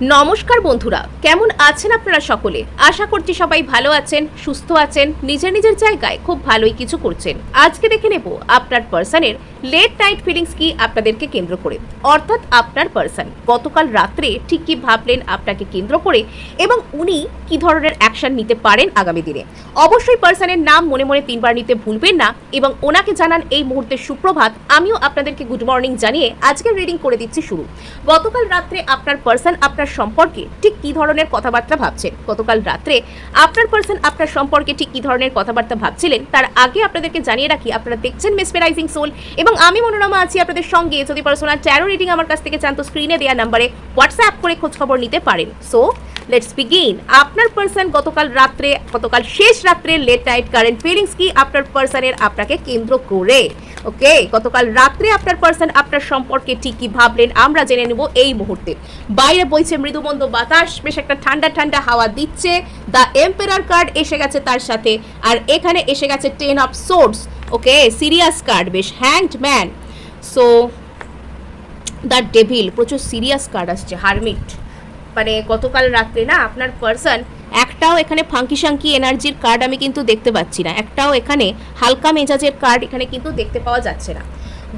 নমস্কার বন্ধুরা, কেমন আছেন আপনারা সকলে? আশা করছি সবাই ভালো আছেন, সুস্থ আছেন, নিজের নিজের জায়গায় খুব ভালোই কিছু করছেন। আজকে দেখে নেব আপনার পার্সনের লেট নাইট ফিলিংস কি আপনাদেরকে কেন্দ্র করে, অর্থাৎ আপনার পার্সন গতকাল রাত্রে ঠিক কি ভাবলেন আপনাকে কেন্দ্র করে এবং উনি কি ধরনের অ্যাকশন নিতে পারেন আগামী দিনে। অবশ্যই পার্সনের নাম মনে মনে 3 বার নিতে ভুলবেন না এবং ওনাকে জানান এই মুহূর্তে সুপ্রভাত। আমিও আপনাদেরকে গুড মর্নিং জানিয়ে আজকের রিডিং করে দিচ্ছি শুরু। গতকাল রাত্রে আপনার পার্সন আপনার সম্পর্কে ঠিক কি ধরনের কথাবার্তা ভাবছেন, গতকাল রাত্রে আপনার পার্সন আপনার সম্পর্কে ঠিক কি ধরনের কথাবার্তা ভাবছিলেন তার আগে আপনাদেরকে জানিয়ে রাখি, আপনারা দেখছেন মেসমেরাইজিং সোল এবং আমি মনোরমা আছি আপনাদের সঙ্গে। যদি পার্সোনাল ট্যারো রিডিং আমার কাছ থেকে চান তো স্ক্রিনে দেওয়া নাম্বারে হোয়াটসঅ্যাপ করে খোঁজ খবর নিতে পারেন। So let's begin. আপনার পার্সন গতকাল শেষ রাত্রে লেট নাইট কারেন্ট ফিলিংস কি আপনার পার্সনের আপনাকে কেন্দ্র করে। ওকে, গতকাল রাত্রে আপনার পার্সন আপনার সম্পর্কে ঠিক কি ভাবলেন আমরা জেনে নেব এই মুহূর্তে। বাইরে বইছে মৃদুমন্দ বাতাস, বেশ একটা ঠান্ডা ঠান্ডা হাওয়া দিচ্ছে। দ্য এম্পারার কার্ড এসে গেছে তার সাথে, আর এখানে এসে গেছে 10 of swords. Okay, serious card, বেশ hanged man. So the devil, প্রচুর সিরিয়াস কার্ড আসছে। হারমিট, মানে গতকাল রাত্রে না আপনার পার্সন একটাও এখানে ফাঙ্কি শাঙ্কি এনার্জির কার্ড আমি কিন্তু দেখতে পাচ্ছি না, একটাও এখানে হালকা মেজাজের কার্ড এখানে কিন্তু দেখতে পাওয়া যাচ্ছে না।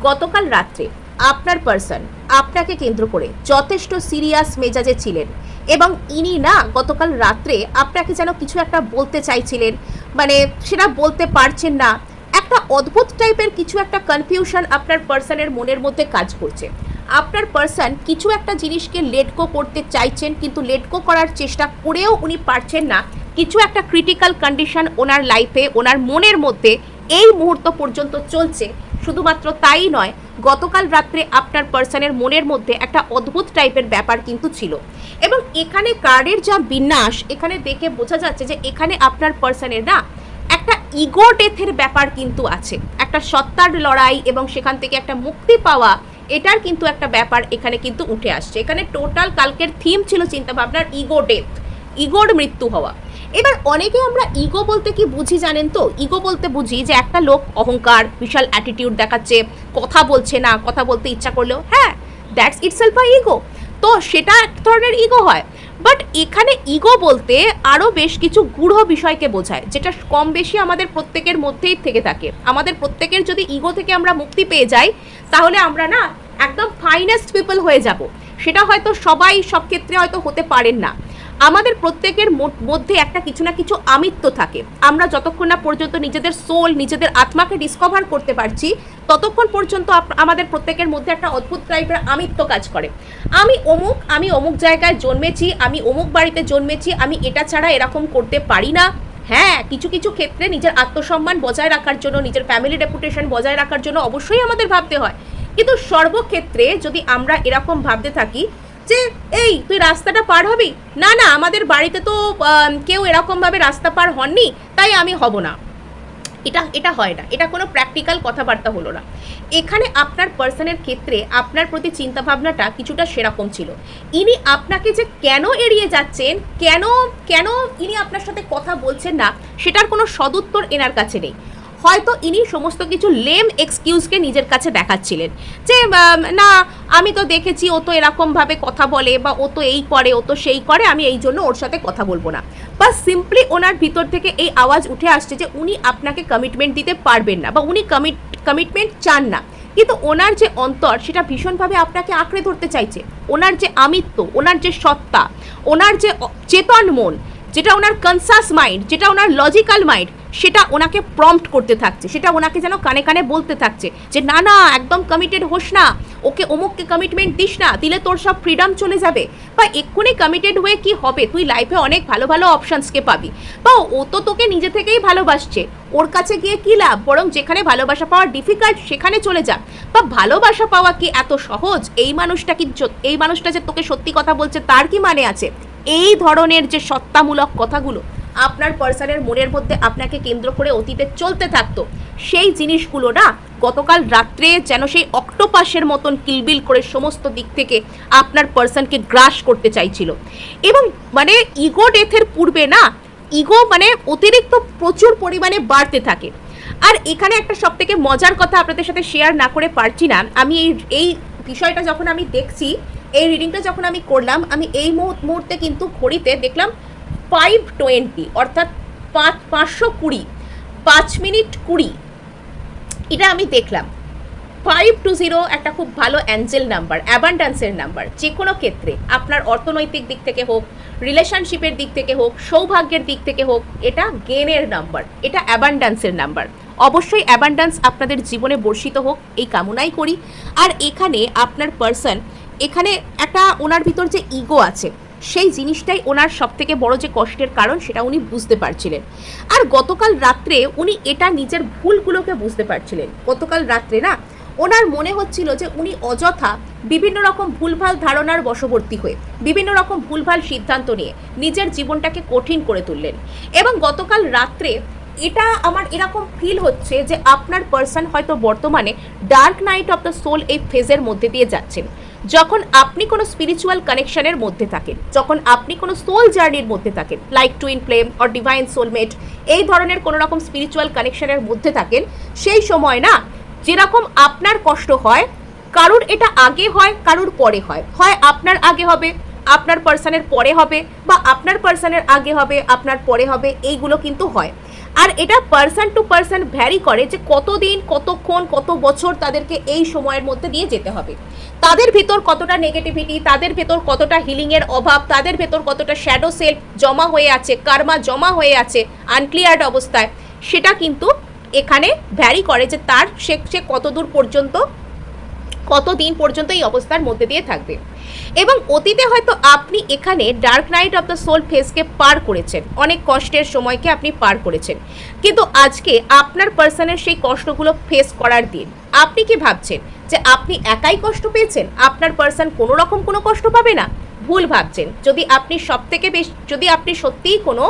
গতকাল রাত্রে আপনার পার্সন আপনাকে কেন্দ্র করে যথেষ্ট সিরিয়াস মেজাজে ছিলেন এবং ইনি না গতকাল রাত্রে আপনাকে যেন কিছু একটা বলতে চাইছিলেন, মানে সেটা বলতে পারছেন না। একটা অদ্ভুত টাইপের কিছু একটা কনফিউশন আপনার পার্সনের মনের মধ্যে কাজ করছে। আপনার পার্সন কিছু একটা জিনিসকে লেট গো করতে চাইছেন, কিন্তু লেট গো করার চেষ্টা করেও উনি পারছেন না। কিছু একটা ক্রিটিক্যাল কন্ডিশন ওনার লাইফে, ওনার মনের মধ্যে এই মুহূর্ত পর্যন্ত চলছে। শুধুমাত্র তাই নয়, গতকাল রাত্রে আপনার পার্সনের মনের মধ্যে একটা অদ্ভুত টাইপের ব্যাপার কিন্তু ছিল এবং এখানে কার্ডের যা বিন্যাস এখানে দেখে বোঝা যাচ্ছে যে এখানে আপনার পার্সনের না একটা ইগো ডেথের ব্যাপার কিন্তু আছে, একটা সত্তার লড়াই এবং সেখান থেকে একটা মুক্তি পাওয়া, এটার কিন্তু একটা ব্যাপার এখানে কিন্তু উঠে আসছে। এখানে টোটাল কালকের থিম ছিল চিন্তা ভাবনার ইগো ডেথ, ইগোর মৃত্যু হওয়া। এবার অনেকে আমরা ইগো বলতে কি বুঝি জানেন তো? ইগো বলতে বুঝি যে একটা লোক অহংকার, বিশাল অ্যাটিটিউড দেখাচ্ছে, কথা বলছে না, কথা বলতে ইচ্ছা করলেও হ্যাঁ দ্যাটস ইটসেলফ আ ইগো, তো সেটা এক ধরনের ইগো হয়। বাট এখানে ইগো বলতে আরও বেশ কিছু গূঢ় বিষয়কে বোঝায়, যেটা কম বেশি আমাদের প্রত্যেকের মধ্যেই থেকে থাকে। আমাদের প্রত্যেকের যদি ইগো থেকে আমরা মুক্তি পেয়ে যাই তাহলে আমরা না একদম ফাইনেস্ট পিপল হয়ে যাব। সেটা হয়তো সবাই সব ক্ষেত্রে হয়তো হতে পারেন না। আমাদের প্রত্যেকের মধ্যে একটা কিছু না কিছু আমিত্ব থাকে। আমরা যতক্ষণ না পর্যন্ত নিজেদের সোল, নিজেদের আত্মাকে ডিসকভার করতে পারছি ততক্ষণ পর্যন্ত আমাদের প্রত্যেকের মধ্যে একটা অদ্ভুত টাইপের আমিত্ব কাজ করে। আমি অমুক জায়গায় জন্মেছি, আমি অমুক বাড়িতে জন্মেছি, আমি এটা ছাড়া এরকম করতে পারি না। হ্যাঁ, কিছু কিছু ক্ষেত্রে নিজের আত্মসম্মান বজায় রাখার জন্য, নিজের ফ্যামিলি রেপুটেশন বজায় রাখার জন্য অবশ্যই আমাদের ভাবতে হয়, কিন্তু সর্বক্ষেত্রে যদি আমরা এরকম ভাবতে থাকি যে এই তুই রাস্তাটা পার হবি, না না আমাদের বাড়িতে তো কেউ এরকমভাবে রাস্তা পার হননি তাই আমি হব না, এটা হয় না। এটা কোনো প্র্যাকটিক্যাল কথাবার্তা হলো না। এখানে আপনার পার্সনের ক্ষেত্রে আপনার প্রতি চিন্তাভাবনাটা কিছুটা সেরকম ছিল। ইনি আপনাকে যে কেন এড়িয়ে যাচ্ছেন, কেন ইনি আপনার সাথে কথা বলছেন না, সেটার কোনো সদুত্তর এনার কাছে নেই। হয়তো ইনি সমস্ত কিছু লেম এক্সকিউজকে নিজের কাছে দেখাচ্ছিলেন যে না আমি তো দেখেছি ও তো এরকমভাবে কথা বলে, বা ও তো এই করে, ও তো সেই করে, আমি এই জন্য ওর সাথে কথা বলবো না। বা সিম্পলি ওনার ভিতর থেকে এই আওয়াজ উঠে আসছে যে উনি আপনাকে কমিটমেন্ট দিতে পারবেন না, বা উনি কমিটমেন্ট চান না, কিন্তু ওনার যে অন্তর সেটা ভীষণভাবে আপনাকে আঁকড়ে ধরতে চাইছে। ওনার যে আমিত্ব, ওনার যে সত্তা, ওনার যে চেতন মন, যেটা ওনার কনসাস মাইন্ড, যেটা ওনার লজিক্যাল মাইন্ড, সেটা ওনাকে প্রম্পট করতে থাকছে, সেটা ওনাকে যেন কানে কানে বলতে থাকছে যে না না একদম কমিটেড হোস না, ওকে অমুককে কমিটমেন্ট দিস না, দিলে তোর সব ফ্রিডম চলে যাবে, বা এক্ষুনি কমিটেড হয়ে কি হবে, তুই লাইফে অনেক ভালো ভালো অপশানসকে পাবি, বা ও তো তোকে নিজে থেকেই ভালোবাসছে, ওর কাছে গিয়ে কী লাভ, বরং যেখানে ভালোবাসা পাওয়া ডিফিকাল্ট সেখানে চলে যা, বা ভালোবাসা পাওয়া কি এত সহজ, এই মানুষটা যে তোকে সত্যি কথা বলছে তার কি মানে আছে। এই ধরনের যে সত্তামূলক কথাগুলো আপনার পার্সনের মনের মধ্যে আপনাকে কেন্দ্র করে অতীতে চলতে থাকতো, সেই জিনিসগুলো না গতকাল রাত্রে যেন সেই অক্টোপাসের মতন কিলবিল করে সমস্ত দিক থেকে আপনার পার্সনকে গ্রাস করতে চাইছিল। এবং মানে ইগো ডেথের পূর্বে না ইগো মানে অতিরিক্ত প্রচুর পরিমাণে বাড়তে থাকে। আর এখানে একটা সবথেকে মজার কথা আপনাদের সাথে শেয়ার না করে পারছি না। আমি এই বিষয়টা যখন আমি দেখছি এই রিডিংটা যখন আমি করলাম, আমি এই মুহূর্তে কিন্তু ঘড়িতে দেখলাম 5:20, অর্থাৎ 520, 5:20, এটা আমি দেখলাম। 520 একটা খুব ভালো অ্যাঞ্জেল নাম্বার, অ্যাবান্ডান্সের নাম্বার। যে কোনো ক্ষেত্রে আপনার অর্থনৈতিক দিক থেকে হোক, রিলেশনশিপের দিক থেকে হোক, সৌভাগ্যের দিক থেকে হোক, এটা গেনের নাম্বার, এটা অ্যাবান্ডান্সের নাম্বার। অবশ্যই অ্যাবান্ডান্স আপনাদের জীবনে বর্ষিত হোক এই কামনাই করি। আর এখানে আপনার পার্সন, এখানে একটা ওনার ভিতর যে ইগো আছে, সেই জিনিসটাই ওনার সবথেকে বড় যে কষ্টের কারণ, সেটা উনি বুঝতে পারছিলেন। আর গতকাল রাত্রে উনি এটা নিজের ভুলগুলোকে বুঝতে পারছিলেন। গতকাল রাত্রে না ওনার মনে হচ্ছিল যে উনি অযথা বিভিন্ন রকম ভুলভাল ধারণার বশবর্তী হয়ে, বিভিন্ন রকম ভুলভাল সিদ্ধান্ত নিয়ে নিজের জীবনটাকে কঠিন করে তুললেন। এবং গতকাল রাত্রে এটা আমার এরকম ফিল হচ্ছে যে আপনার পার্সন হয়তো বর্তমানে dark night of the soul এই ফেজের মধ্যে দিয়ে যাচ্ছেন। যখন আপনি কোনো স্পিরিচুয়াল কানেকশনের মধ্যে থাকেন, যখন আপনি কোনো সোল জার্নির মধ্যে থাকেন, like twin flame or divine soulmate, এই ধরনের কোনো রকম স্পিরিচুয়াল কানেকশনের মধ্যে থাকেন, সেই সময় না যেরকম আপনার কষ্ট হয়, কারুর এটা আগে হয়, কারুর পরে হয়। হয় আপনার আগে হবে, আপনার পার্সনের পরে হবে, বা আপনার পার্সনের আগে হবে, আপনার পরে হবে, এইগুলো কিন্তু হয়। আর এটা পার্সন টু পার্সন ভ্যারি করে যে কতদিন, কতক্ষণ, কত বছর তাদেরকে এই সময়ের মধ্যে দিয়ে যেতে হবে। তাদের ভেতর কতটা নেগেটিভিটি, তাদের ভেতর কতটা হিলিংয়ের অভাব, তাদের ভেতর কতটা শ্যাডো সেলফ জমা হয়ে আছে, কার্মা জমা হয়ে আছে আনক্লিয়ার্ড অবস্থায়, সেটা কিন্তু এখানে ভ্যারি করে যে তার সে কতদূর পর্যন্ত, কতদিন পর্যন্ত এই অবস্থার মধ্যে দিয়ে থাকবে। এবং অতীতে হয়তো আপনি এখানে dark night of the soul ফেজকে পার করেছেন, অনেক কষ্টের সময়কে আপনি পার করেছেন, কিন্তু আজকে আপনার পার্সনের সেই কষ্টগুলো ফেস করার দিন। আপনি কি ভাবছেন যে আপনি একাই কষ্ট পেয়েছেন, আপনার পার্সন কোনো রকম কোনো কষ্ট পাবে না? ভুল ভাবছেন। যদি আপনি সবথেকে বেশি, যদি আপনি সত্যিই কোনো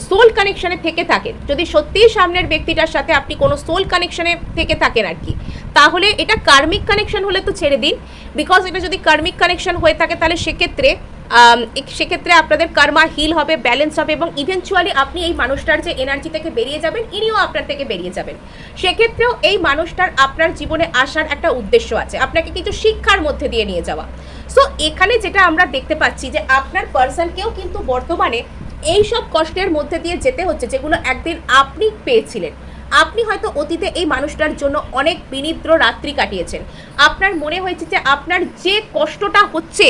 সোল কানেকশনে থেকে থাকেন, যদি সত্যিই সামনের ব্যক্তিটার সাথে আপনি কোনো সোল কানেকশনে থেকে থাকেন আর কি, তাহলে এটা কার্মিক কানেকশন হলে তো ছেড়ে দিন। বিকজ এটা যদি কার্মিক কানেকশন হয়ে থাকে, তাহলে সেক্ষেত্রে আপনাদের কার্মা হিল হবে, ব্যালেন্স হবে, এবং ইভেনচুয়ালি আপনি এই মানুষটার যে এনার্জি থেকে বেরিয়ে যাবেন, ইনিও আপনার থেকে বেরিয়ে যাবেন। সেক্ষেত্রেও এই মানুষটার আপনার জীবনে আসার একটা উদ্দেশ্য আছে, আপনাকে কিছু শিক্ষার মধ্যে দিয়ে নিয়ে যাওয়া। সো এখানে যেটা আমরা দেখতে পাচ্ছি যে আপনার পার্সনকেও কিন্তু বর্তমানে এই সব কষ্টের মধ্যে দিয়ে যেতে হচ্ছে, যেগুলো একদিন আপনি পেয়েছিলেন। আপনি হয়তো অতীতে এই মানুষটার জন্য অনেক বিনিদ্র রাত্রি কাটিয়েছেন। আপনার মনে হয়েছে যে আপনার যে কষ্টটা হচ্ছে,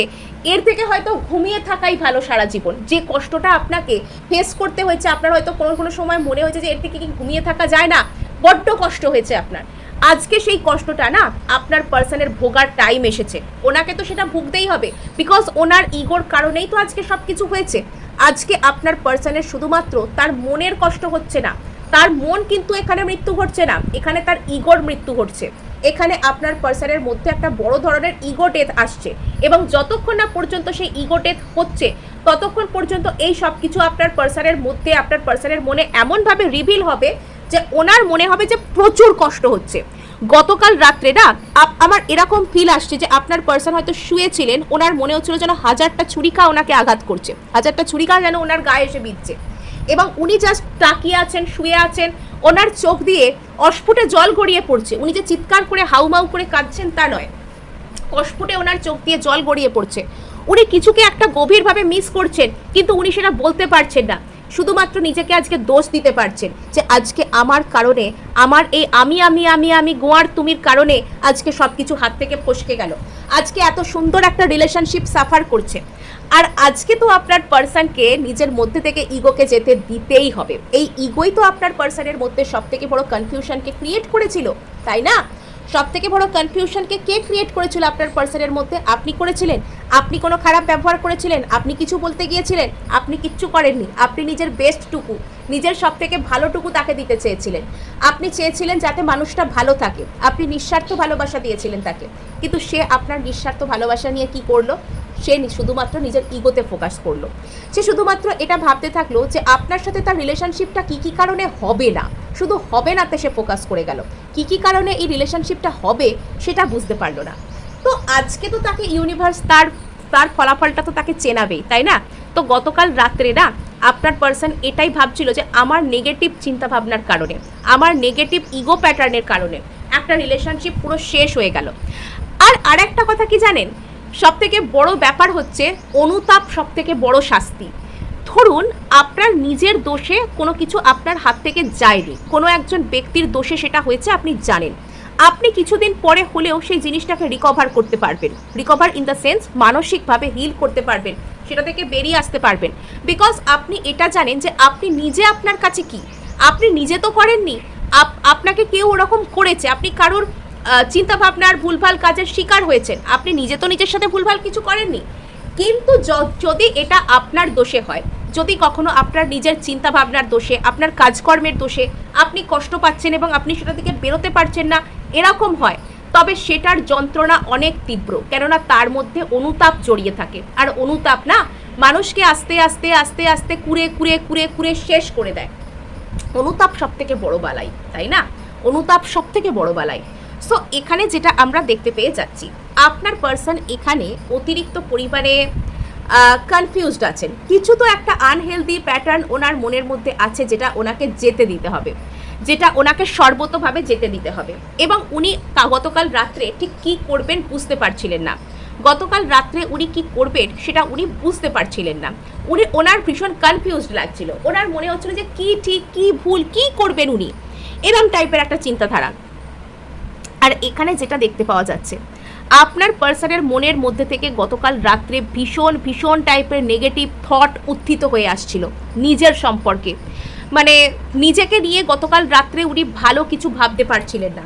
এর থেকে হয়তো ঘুমিয়ে থাকাই ভালো সারা জীবন। যে কষ্টটা আপনাকে ফেস করতে হয়েছে, আপনার হয়তো কোনো কোনো সময় মনে হয়েছে যে এর থেকে কি ঘুমিয়ে থাকা যায় না, বড্ড কষ্ট হয়েছে আপনার। আজকে সেই কষ্টটা না আপনার পার্সনের ভোগার টাইম এসেছে। ওনাকে তো সেটা ভুগতেই হবে, বিকজ ওনার ইগোর কারণেই তো আজকে সব কিছু হয়েছে। আজকে আপনার পার্সনের শুধুমাত্র তার মনের কষ্ট হচ্ছে না, তার মন কিন্তু এখানে মৃত্যু ঘটছে না, এখানে তার ইগোর মৃত্যু ঘটছে। এখানে আপনার পার্সনের মধ্যে একটা বড় ধরনের ইগো ডেথ আসছে, এবং যতক্ষণ না পর্যন্ত সেই ইগো ডেথ হচ্ছে, ততক্ষণ পর্যন্ত এই সব কিছু আপনার পার্সনের মধ্যে, আপনার পার্সনের মনে এমনভাবে রিভিল হবে যে ওনার মনে হবে যে প্রচুর কষ্ট হচ্ছে। গতকাল রাত্রে না আমার এরকম ফিল আসছে যে আপনার পার্সন হয়তো শুয়েছিলেন, ওনার মনে হচ্ছিল যেন 1000টা ছুরিকা ওনাকে আঘাত করছে, 1000টা ছুরিকা যেন ওনার গায়ে এসে বিঁধছে, এবং উনি জাস্ট তাকিয়ে আছেন, শুয়ে আছেন, ওনার চোখ দিয়ে অস্ফুটে জল গড়িয়ে পড়ছে। উনি যে চিৎকার করে হাউমাউ করে কাঁদছেন তা নয়, অস্ফুটে ওনার চোখ দিয়ে জল গড়িয়ে পড়ছে। উনি কিছুকে একটা গভীরভাবে মিস করছেন, কিন্তু উনি সেটা বলতে পারছেন না। শুধুমাত্র নিজেকে আজকে দোষ দিতে পারছেন যে আজকে আমার কারণে, আমার এই আমি গোয়ার তুমির কারণে আজকে সব কিছু হাত থেকে ফসকে গেল। আজকে এত সুন্দর একটা রিলেশনশিপ সাফার করছে। আর আজকে তো আপনার পার্সনকে নিজের মধ্যে থেকে ইগোকে যেতে দিতেই হবে। এই ইগোই তো আপনার পার্সনের মধ্যে সব থেকে বড় কনফিউশনকে ক্রিয়েট করেছিল, তাই না? সব থেকে বড় কনফিউশনকে কে ক্রিয়েট করেছিল আপনার পার্সনের মধ্যে? আপনি করেছিলেন। আপনি কোনো খারাপ ব্যবহার করেছিলেন, আপনি কিছু বলতে গিয়েছিলেন, আপনি কিচ্ছু করেননি। আপনি নিজের বেস্টটুকু, নিজের সব থেকে ভালোটুকু তাকে দিতে চেয়েছিলেন। আপনি চেয়েছিলেন যাতে মানুষটা ভালো থাকে, আপনি নিঃস্বার্থ ভালোবাসা দিয়েছিলেন তাকে, কিন্তু সে আপনার নিঃস্বার্থ ভালোবাসা নিয়ে কি করলো? সে শুধুমাত্র নিজের ইগোতে ফোকাস করলো। সে শুধুমাত্র এটা ভাবতে থাকলো যে আপনার সাথে তার রিলেশনশিপটা কী কী কারণে হবে না, শুধু হবে নাতে সে ফোকাস করে গেল। কী কী কারণে এই রিলেশনশিপটা হবে সেটা বুঝতে পারলো না। তো আজকে তো তাকে ইউনিভার্স তার ফলাফলটা তো তাকে চেনাবেই, তাই না? তো গতকাল রাত্রে না আপনার পার্সন এটাই ভাবছিল যে আমার নেগেটিভ চিন্তাভাবনার কারণে, আমার নেগেটিভ ইগো প্যাটার্নের কারণে একটা রিলেশনশিপ পুরো শেষ হয়ে গেল। আর একটা কথা কি জানেন, সবথেকে বড় ব্যাপার হচ্ছে অনুতাপ সবথেকে বড় শাস্তি। ধরুন আপনার নিজের দোষে কোনো কিছু আপনার হাত থেকে যায়নি, কোনো একজন ব্যক্তির দোষে সেটা হয়েছে, আপনি জানেন, আপনি কিছুদিন পরে হলেও সেই জিনিসটাকে রিকভার করতে পারবেন, রিকভার ইন দ্য সেন্স মানসিকভাবে হিল করতে পারবেন, সেটা থেকে বেরিয়ে আসতে পারবেন, বিকজ আপনি এটা জানেন যে আপনি নিজে আপনার কাছে কি, আপনি নিজে তো করেননি, আপনাকে কেউ ওরকম করেছে, আপনি কারোর চিন্তাভাবনার ভুলভাল কাজের শিকার হয়েছেন, আপনি নিজে তো নিজের সাথে ভুলভাল কিছু করেননি। কিন্তু যদি এটা আপনার দোষে হয়, যদি কখনো আপনার নিজের চিন্তা ভাবনার দোষে, আপনার কাজকর্মের দোষে আপনি কষ্ট পাচ্ছেন এবং আপনি সেটা থেকে বেরোতে পারছেন না, এরকম হয়, তবে সেটার যন্ত্রণা অনেক তীব্র, কেননা তার মধ্যে অনুতাপ জড়িয়ে থাকে। আর অনুতাপ না মানুষকে আস্তে আস্তে আস্তে আস্তে কুড়ে কুড়ে কুড়ে কুড়ে শেষ করে দেয়। অনুতাপ সব থেকে বড় বালাই, তাই না? অনুতাপ সব থেকে বড় বালাই। সো এখানে যেটা আমরা দেখতে পেয়ে যাচ্ছি, আপনার পার্সন এখানে অতিরিক্ত পরিমাণে কনফিউজড আছেন, কিছু তো একটা আনহেলদি প্যাটার্ন ওনার মনের মধ্যে আছে, যেটা ওনাকে যেতে দিতে হবে, যেটা ওনাকে সর্বতভাবে যেতে দিতে হবে। এবং উনি গতকাল রাত্রে ঠিক কী করবেন বুঝতে পারছিলেন না, গতকাল রাত্রে উনি কি করবেন সেটা উনি বুঝতে পারছিলেন না, ওনার ভীষণ কনফিউজড লাগছিল, ওনার মনে হচ্ছিল যে কি ঠিক কি ভুল কি করবেন উনি, এরম টাইপের একটা চিন্তাধারা। আর এখানে যেটা দেখতে পাওয়া যাচ্ছে, আপনার পার্সনের মনের মধ্যে থেকে গতকাল রাত্রে ভীষণ ভীষণ টাইপের নেগেটিভ থট উত্থিত হয়ে আসছিল নিজের সম্পর্কে, মানে নিজেকে নিয়ে গতকাল রাত্রে উনি ভালো কিছু ভাবতে পারছিলেন না।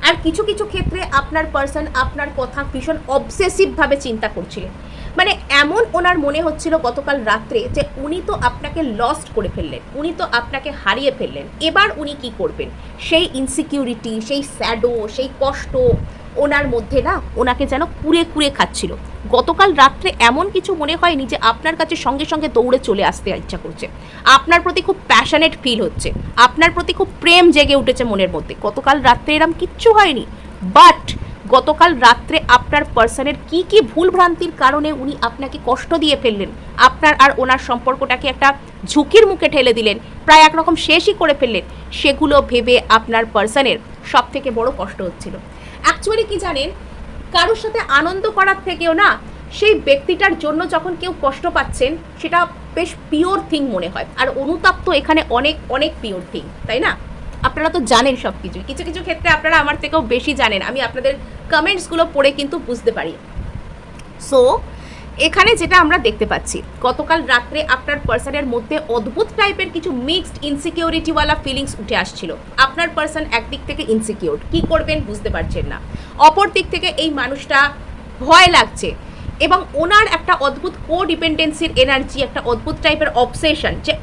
আর কিছু কিছু ক্ষেত্রে আপনার পার্সন আপনার কথা ভীষণ অবসেসিভভাবে চিন্তা করছিলেন, মানে এমন ওনার মনে হচ্ছিল গতকাল রাত্রে যে উনি তো আপনাকে লস্ট করে ফেললেন, উনি তো আপনাকে হারিয়ে ফেললেন, এবার উনি কি করবেন, সেই ইনসিকিউরিটি, সেই স্যাডো, সেই কষ্ট ওনার মধ্যে না ওনাকে যেন কুড়ে কুড়ে খাচ্ছিল। গতকাল রাত্রে এমন কিছু মনে হয়নি যে আপনার কাছে সঙ্গে সঙ্গে দৌড়ে চলে আসতে ইচ্ছা করছে, আপনার প্রতি খুব প্যাশনেট ফিল হচ্ছে, আপনার প্রতি খুব প্রেম জেগে উঠেছে মনের মধ্যে। গতকাল রাত্রে এরম কিচ্ছু হয়নি, বাট গতকাল রাত্রে আপনার পার্সনের কি কি ভুল ভ্রান্তির কারণে উনি আপনাকে কষ্ট দিয়ে ফেললেন, আপনার আর ওনার সম্পর্কটাকে একটা ঝুঁকির মুখে ঠেলে দিলেন, প্রায় একরকম শেষই করে ফেললেন, সেগুলো ভেবে আপনার পার্সনের সব থেকে বড় কষ্ট হচ্ছিল। অ্যাকচুয়ালি কি জানেন, কারোর সাথে আনন্দ করার থেকেও না সেই ব্যক্তিটার জন্য যখন কেউ কষ্ট পাচ্ছেন সেটা বেশ পিওর থিং মনে হয়। আর অনুতাপ তো এখানে অনেক অনেক পিওর থিং, তাই না? আপনারা তো জানেন সব কিছু, কিছু কিছু ক্ষেত্রে আপনারা আমার থেকেও বেশি জানেন, আমি আপনাদের কমেন্টসগুলো পড়ে কিন্তু বুঝতে পারি। সো এখানে যেটা আমরা দেখতে পাচ্ছি, গতকাল রাত্রে আপনার পার্সনের মধ্যে অদ্ভুত টাইপের কিছু মিক্সড ইনসিকিউরিটিওয়ালা ফিলিংস উঠে আসছিল। আপনার পার্সন একদিক থেকে ইনসিকিউর, কি করবেন বুঝতে পারছেন না, অপর দিক থেকে এই মানুষটা ভয় লাগছে, এবং ওনার একটা অদ্ভুত কোডিপেন্ডেন্সির এনার্জি, একটা অদ্ভুত টাইপের অবসেশন, যে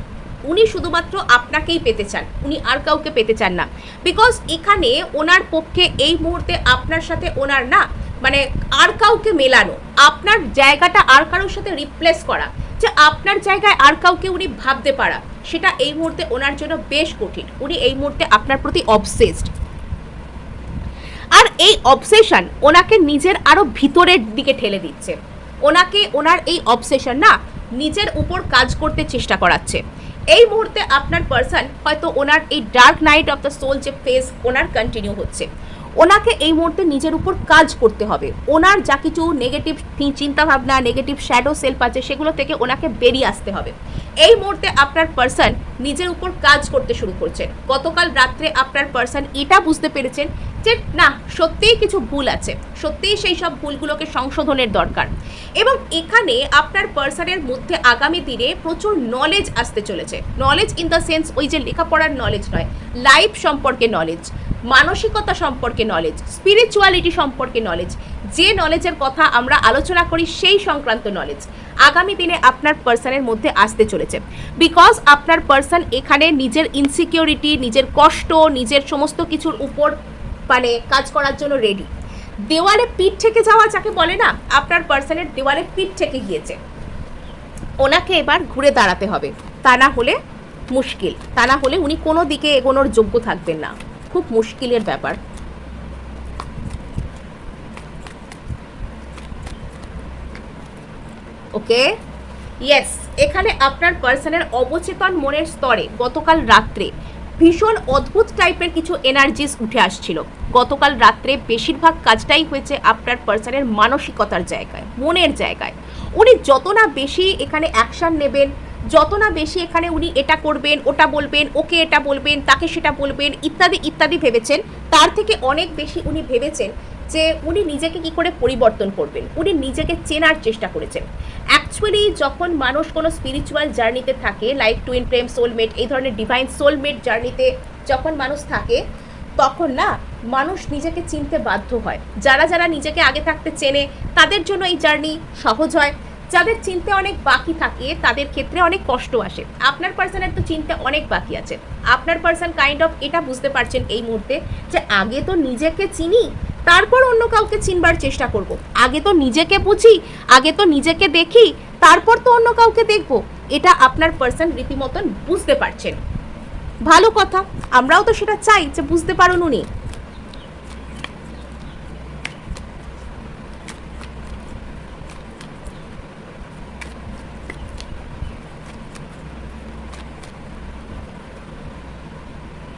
উনি শুধুমাত্র আপনাকেই পেতে চান, উনি আর কাউকে পেতে চান না। বিকজ এখানে ওনার পক্ষে এই মুহূর্তে আপনার সাথে ওনার না মানে আর কাউকে মেলানো, আপনার জায়গাটা আর কারোর সাথে রিপ্লেস করা, যে আপনার জায়গায় আর কাউকে উনি ভাবতে পারা, সেটা এই মুহূর্তে ওনার জন্য বেশ কঠিন। উনি এই মুহূর্তে আপনার প্রতি অবসেসড, আর এই অবসেশন ওনাকে নিজের আরো ভিতরের দিকে ঠেলে দিচ্ছে, ওনাকে ওনার এই অবসেশন না নিজের উপর কাজ করতে চেষ্টা করাচ্ছে। এই মুহূর্তে আপনার পার্সন হয়তো ওনার এই dark night of the soul যে ফেজ ওনার কন্টিনিউ হচ্ছে, ওনাকে এই মুহূর্তে নিজের উপর কাজ করতে হবে, ওনার যা কিছু নেগেটিভ চিন্তাভাবনা, নেগেটিভ শ্যাডো সেলফ আছে, সেগুলো থেকে ওনাকে বেরিয়ে আসতে হবে। এই মুহূর্তে আপনার পার্সন নিজের উপর কাজ করতে শুরু করছেন। গতকাল রাত্রে আপনার পার্সন এটা বুঝতে পেরেছেন যে না, সত্যিই কিছু ভুল আছে, সত্যিই সেই সব ভুলগুলোকে সংশোধনের দরকার। এবং এখানে আপনার পার্সনের মধ্যে আগামী দিনে প্রচুর নলেজ আসতে চলেছে, নলেজ ইন দ্য সেন্স ওই যে লেখাপড়ার নলেজ নয়, লাইফ সম্পর্কে নলেজ, মানসিকতা সম্পর্কে নলেজ, স্পিরিচুয়ালিটি সম্পর্কে নলেজ, যে নলেজের কথা আমরা আলোচনা করি সেই সংক্রান্ত নলেজ আগামী দিনে আপনার পার্সনের মধ্যে আসতে চলেছে। বিকজ আপনার পার্সন এখানে নিজের ইনসিকিউরিটি, নিজের কষ্ট, নিজের সমস্ত কিছুর উপর মানে কাজ করার জন্য রেডি। দেওয়ালে পিঠ থেকে যাওয়া যাকে বলে না, আপনার পার্সনের দেওয়ালে পিঠ থেকে গিয়েছে, ওনাকে এবার ঘুরে দাঁড়াতে হবে, তা না হলে মুশকিল, তা না হলে উনি কোনো দিকে এগোনোর যোগ্য থাকবেন না, খুব মুশকিলের ব্যাপার। ওকে, ইয়েস, এখানে আপনার পার্সনের অবচেতন মনের স্তরে গতকাল রাত্রে ভীষণ অদ্ভুত টাইপের কিছু এনার্জিস উঠে আসছিল। গতকাল রাত্রে বেশিরভাগ কাজটাই হয়েছে আপনার পার্সনের মানসিকতার জায়গায়, মনের জায়গায়। উনি যত না বেশি এখানে অ্যাকশন নেবেন, যত না বেশি এখানে উনি এটা করবেন, ওটা বলবেন, ওকে এটা বলবেন, তাকে সেটা বলবেন, ইত্যাদি ইত্যাদি ভেবেছেন, তার থেকে অনেক বেশি উনি ভেবেছেন যে উনি নিজেকে কি করে পরিবর্তন করবেন। উনি নিজেকে চেনার চেষ্টা করেছেন। অ্যাকচুয়ালি যখন মানুষ কোনো স্পিরিচুয়াল জার্নিতে থাকে, লাইক টুইন ফ্লেম, সোলমেট, এই ধরনের ডিভাইন সোলমেট জার্নিতে যখন মানুষ থাকে, তখন না মানুষ নিজেকে চিনতে বাধ্য হয়। যারা যারা নিজেকে আগে থাকতে চেনে তাদের জন্য এই জার্নি সহজ হয়। যাদের চিনতে অনেক বাকি থাকে তাদের ক্ষেত্রে অনেক কষ্ট আসে। আপনার পার্সনের তো চিনতে অনেক বাকি আছে। আপনার পার্সন কাইন্ড অফ এটা বুঝতে পারছেন এই মুহূর্তে যে আগে তো নিজেকে চিনি, তারপর অন্য কাউকে চিনবার চেষ্টা করব। আগে তো নিজেকে বুঝি, আগে তো নিজেকে দেখি, তারপর তো অন্য কাউকে দেখব। এটা আপনার পার্সন রীতিমতন বুঝতে পারছেন। ভালো কথা, আমরাও তো সেটা চাই যে বুঝতে পারুন উনি।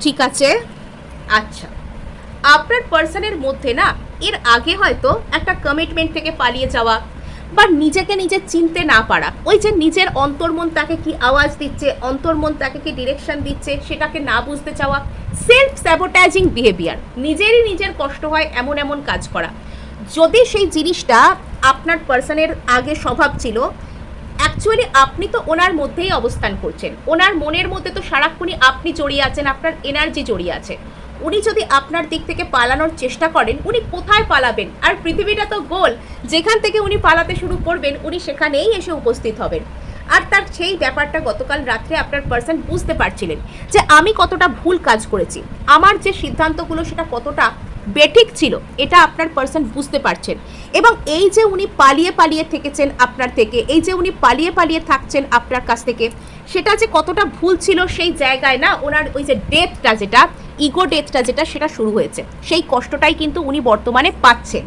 ঠিক আছে, আচ্ছা, আপনার পার্সনের মধ্যে না এর আগে হয়তো একটা কমিটমেন্ট থেকে পালিয়ে যাওয়া বা নিজেকে নিজে চিনতে না পারা, ওই যে নিজের অন্তর্মন তাকে কি আওয়াজ দিচ্ছে, অন্তর্মন তাকে কি ডিরেকশন দিচ্ছে, সেটাকে না বুঝতে চাওয়া, সেলফ স্যাবোটাইজিং বিহেভিয়ার, নিজেরই নিজের কষ্ট হয় এমন এমন কাজ করা। যদি সেই জিনিসটা আপনার পার্সনের আগে স্বভাব ছিল, অ্যাকচুয়ালি আপনি তো ওনার মধ্যেই অবস্থান করছেন। ওনার মনের মধ্যে তো সারাক্ষণই আপনি জড়িয়ে আছেন, আপনার এনার্জি জড়িয়ে আছে। উনি যদি আপনার দিক থেকে পালানোর চেষ্টা করেন, উনি কোথায় পালাবেন? আর পৃথিবীটা তো গোল, যেখান থেকে উনি পালাতে শুরু করবেন উনি সেখানেই এসে উপস্থিত হবেন। আর তার সেই ব্যাপারটা গতকাল রাত্রে আপনার পার্সন বুঝতে পারছিলেন যে আমি কতটা ভুল কাজ করেছি, আমার যে সিদ্ধান্তগুলো সেটা কতটা বেঠিক ছিল, এটা আপনার পার্সন বুঝতে পারছেন। এবং এই যে উনি পালিয়ে পালিয়ে থেকেছেন আপনার থেকে, এই যে উনি পালিয়ে পালিয়ে থাকছেন আপনার কাছ থেকে, সেটা যে কতটা ভুল ছিল, সেই জায়গায় না ওনার ওই যে ডেথটা, যেটা ইগো ডেথটা যেটা, সেটা শুরু হয়েছে। সেই কষ্টটাই কিন্তু উনি বর্তমানে পাচ্ছেন,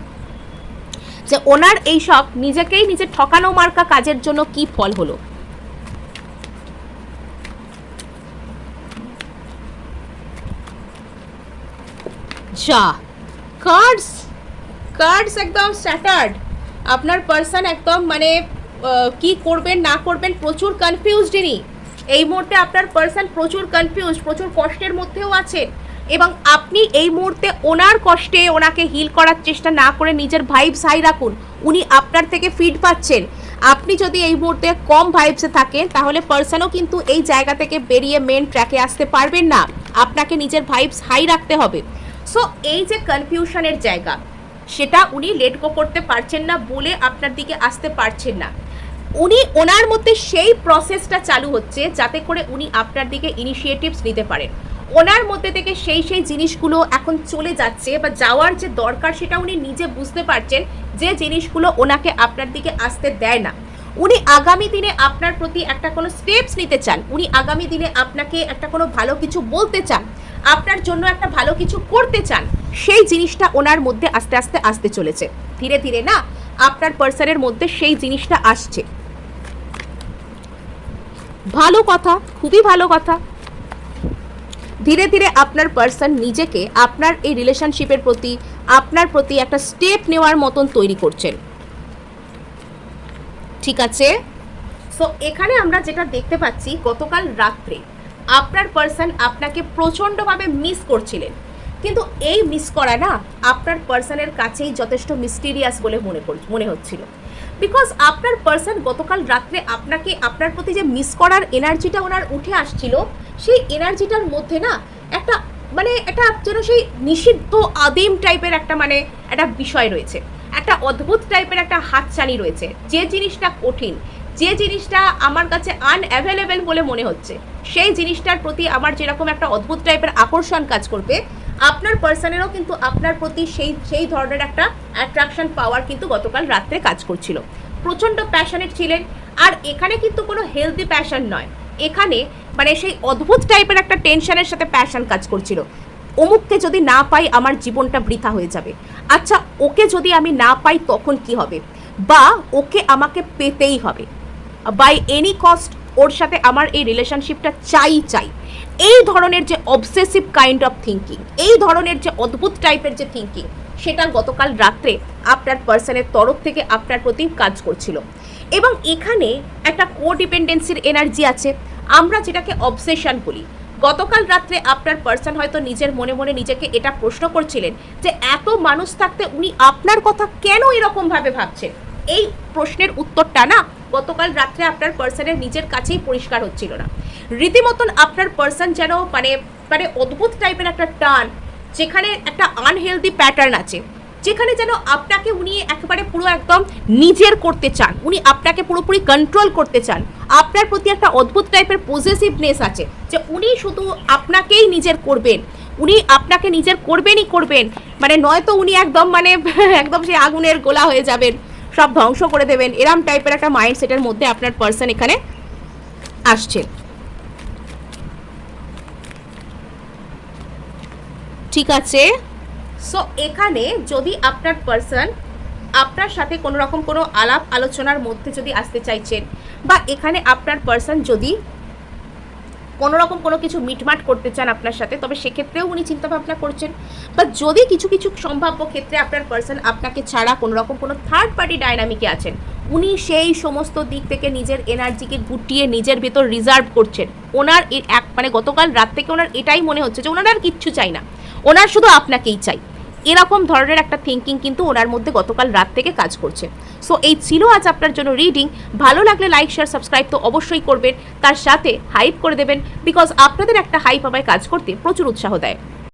যে ওনার এই সব নিজেকেই নিজে ঠকানো মার্কা কাজের জন্য কি ফল হলো। যা কার্ডস, কার্ডস একদম স্যাটার্ড। আপনার পার্সন একদম মানে কি করবেন না করবেন প্রচুর কনফিউজড ইনি। এই মুহূর্তে আপনার পার্সন প্রচুর কনফিউজ, প্রচুর কষ্টের মধ্যেও আছেন। এবং আপনি এই মুহূর্তে ওনার কষ্টে ওনাকে হিল করার চেষ্টা না করে নিজের ভাইবস হাই রাখুন। উনি আপনার থেকে ফিড পাচ্ছেন। আপনি যদি এই মুহূর্তে কম ভাইবসে থাকেন তাহলে পার্সনও কিন্তু এই জায়গা থেকে বেরিয়ে মেন ট্র্যাকে আসতে পারবেন না। আপনাকে নিজের ভাইবস হাই রাখতে হবে। সো এই যে কনফিউশনের জায়গা, সেটা উনি লেট গো করতে পারছেন না বলে আপনার দিকে আসতে পারছেন না। উনি ওনার মধ্যে সেই প্রসেসটা চালু হচ্ছে যাতে করে উনি আপনার দিকে ইনিশিয়েটিভস নিতে পারেন। ওনার মধ্যে থেকে সেই জিনিসগুলো এখন চলে যাচ্ছে বা যাওয়ার যে দরকার সেটা উনি নিজে বুঝতে পারছেন, যে জিনিসগুলো ওনাকে আপনার দিকে আসতে দেয় না। উনি আগামী দিনে আপনার প্রতি একটা কোনো স্টেপস নিতে চান, উনি আগামী দিনে আপনাকে একটা কোনো ভালো কিছু বলতে চান, আপনার জন্য একটা ভালো কিছু করতে চান। সেই জিনিসটা ওনার মধ্যে আস্তে আস্তে আসতে চলেছে, ধীরে ধীরে না আপনার পার্সনের মধ্যে সেই জিনিসটা আসছে। ভালো কথা, খুবই ভালো কথা। ধীরে ধীরে আপনার পার্সন নিজেকে আপনার এই রিলেশনশিপের প্রতি, আপনার প্রতি একটা স্টেপ নেওয়ার মতন তৈরি করছেন। ঠিক আছে, সো এখানে আমরা যেটা দেখতে পাচ্ছি, গতকাল রাত্রে আপনার পার্সন আপনাকে প্রচণ্ডভাবে মিস করছিলেন, কিন্তু এই মিস করা না আপনার পার্সনের কাছেই যথেষ্ট মিস্টিরিয়াস বলে মনে হচ্ছিল। বিকজ আপনার পার্সন গতকাল রাত্রে আপনাকে, আপনার প্রতি যে মিস করার এনার্জিটা ওনার উঠে আসছিল, সেই এনার্জিটার মধ্যে না একটা মানে একটা যেন সেই নিষিদ্ধ আদিম টাইপের একটা মানে একটা বিষয় রয়েছে, একটা অদ্ভুত টাইপের একটা হাতছানি রয়েছে। যে জিনিসটা কঠিন, যে জিনিসটা আমার কাছে আনঅ্যাভেলেবেল বলে মনে হচ্ছে, সেই জিনিসটার প্রতি আমার যেরকম একটা অদ্ভুত টাইপের আকর্ষণ কাজ করবে, আপনার পার্সনেরও কিন্তু আপনার প্রতি সেই ধরনের একটা অ্যাট্রাকশন পাওয়ার কিন্তু গতকাল রাত্রে কাজ করছিল। প্রচণ্ড প্যাশনেট ছিলেন। আর এখানে কিন্তু কোনো হেলদি প্যাশন নয়, এখানে মানে সেই অদ্ভুত টাইপের একটা টেনশনের সাথে প্যাশন কাজ করছিল। অমুককে যদি না পাই আমার জীবনটা বৃথা হয়ে যাবে, আচ্ছা ওকে যদি আমি না পাই তখন কি হবে, বা ওকে আমাকে পেতেই হবে, বাই এনি কস্ট ওর সাথে আমার এই রিলেশনশিপটা চাই। এই ধরনের যে অবসেসিভ কাইন্ড অফ থিঙ্কিং, এই ধরনের যে অদ্ভুত টাইপের যে থিঙ্কিং, সেটা গতকাল রাত্রে আপনার পার্সনের তরফ থেকে আপনার প্রতি কাজ করছিল। এবং এখানে একটা কোডিপেন্ডেন্সির এনার্জি আছে, আমরা যেটাকে অবসেশন বলি। গতকাল রাত্রে আপনার পার্সন হয়তো নিজের মনে মনে নিজেকে এটা প্রশ্ন করছিলেন যে এত মানুষ থাকতে উনি আপনার কথা কেন এরকমভাবে ভাবছেন। এই প্রশ্নের উত্তরটা না গতকাল রাত্রে আপনার পার্সনের নিজের কাছেই পরিষ্কার হচ্ছিল না। রীতিমতন আপনার পার্সন যেন মানে অদ্ভুত টাইপের একটা টান, যেখানে একটা আনহেলদি প্যাটার্ন আছে, যেখানে যেন আপনাকে উনি একেবারে পুরো একদম নিজের করতে চান, উনি আপনাকে পুরোপুরি কন্ট্রোল করতে চান। আপনার প্রতি একটা অদ্ভুত টাইপের পজেসিভনেস আছে যে উনি শুধু আপনাকেই নিজের করবেন, উনি আপনাকে নিজের করবেন, মানে নয়তো উনি একদম মানে একদম সেই আগুনের গোলা হয়ে যাবেন, সব ধ্বংস করে দেবেন। এরম টাইপের একটা মাইন্ডসেটের মধ্যে আপনার পার্সন এখানে আসছে। ঠিক আছে, সো এখানে যদি আপনার পার্সন আপনার সাথে কোনো রকম কোনো আলাপ আলোচনার মধ্যে যদি আসতে চাইছেন, বা এখানে আপনার পার্সন যদি কোনো রকম কোনো কিছু মিটমাট করতে চান আপনার সাথে, তবে সেক্ষেত্রেও উনি চিন্তাভাবনা করছেন। বা যদি কিছু কিছু সম্ভাব্য ক্ষেত্রে আপনার পার্সন আপনাকে ছাড়া কোনো রকম কোনো থার্ড পার্টি ডায়নামিকে আছেন, উনি সেই সমস্ত দিক থেকে নিজের এনার্জিকে গুটিয়ে নিজের ভেতর রিজার্ভ করছেন। ওনার মানে গতকাল রাত থেকে ওনার এটাই মনে হচ্ছে যে ওনার আর কিচ্ছু চাই না, ওনার শুধু আপনাকেই চাই। এরকম ধরনের একটা থিঙ্কিং কিন্তু ওনার মধ্যে গতকাল রাত থেকে কাজ করছে। সো এই ছিল আজ আপনার জন্য রিডিং। ভালো লাগলে লাইক শেয়ার সাবস্ক্রাইব তো অবশ্যই করবেন, তার সাথে হাইপ করে দেবেন, বিকজ আপনাদের একটা হাইপ আমায় কাজ করতে প্রচুর উৎসাহ দেয়।